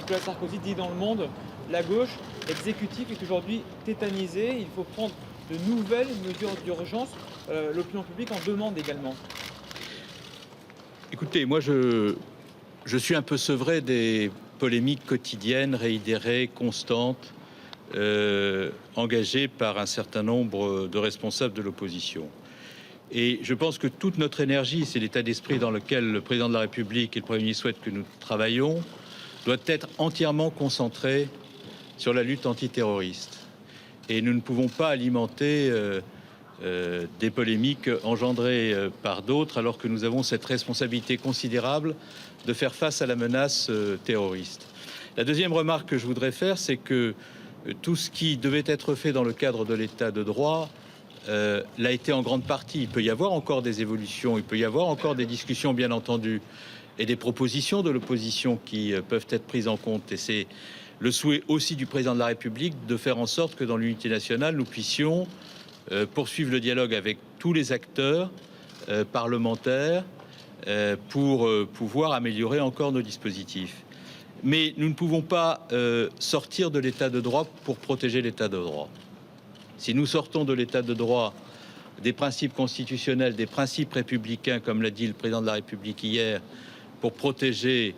Nicolas Sarkozy dit dans Le Monde, la gauche, l'exécutif est aujourd'hui tétanisé, il faut prendre de nouvelles mesures d'urgence. L'opinion publique en demande également. Écoutez, moi je suis un peu sevré des polémiques quotidiennes, réitérées, constantes, engagées par un certain nombre de responsables de l'opposition. Et je pense que toute notre énergie, c'est l'état d'esprit dans lequel le président de la République et le Premier ministre souhaitent que nous travaillons, doit être entièrement concentrée sur la lutte antiterroriste. Et nous ne pouvons pas alimenter des polémiques engendrées par d'autres, alors que nous avons cette responsabilité considérable de faire face à la menace terroriste. La deuxième remarque que je voudrais faire, c'est que tout ce qui devait être fait dans le cadre de l'état de droit l'a été en grande partie. Il peut y avoir encore des évolutions, il peut y avoir encore des discussions, bien entendu, et des propositions de l'opposition qui peuvent être prises en compte. Et c'est le souhait aussi du président de la République de faire en sorte que dans l'unité nationale, nous puissions poursuivre le dialogue avec tous les acteurs parlementaires pour pouvoir améliorer encore nos dispositifs. Mais nous ne pouvons pas sortir de l'état de droit pour protéger l'état de droit. Si nous sortons de l'état de droit, des principes constitutionnels, des principes républicains, comme l'a dit le président de la République hier, pour protéger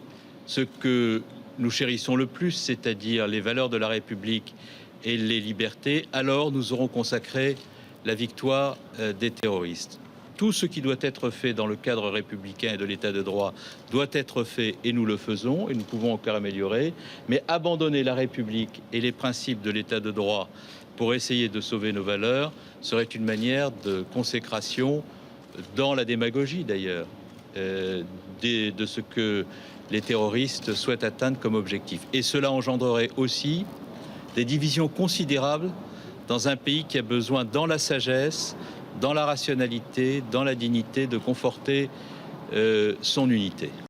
ce que nous chérissons le plus, c'est-à-dire les valeurs de la République et les libertés, alors nous aurons consacré la victoire des terroristes. Tout ce qui doit être fait dans le cadre républicain et de l'état de droit doit être fait, et nous le faisons, et nous pouvons encore améliorer. Mais abandonner la République et les principes de l'état de droit pour essayer de sauver nos valeurs serait une manière de consécration, dans la démagogie d'ailleurs, de ce que les terroristes souhaitent atteindre comme objectif. Et cela engendrerait aussi des divisions considérables dans un pays qui a besoin, dans la sagesse, dans la rationalité, dans la dignité, de conforter son unité.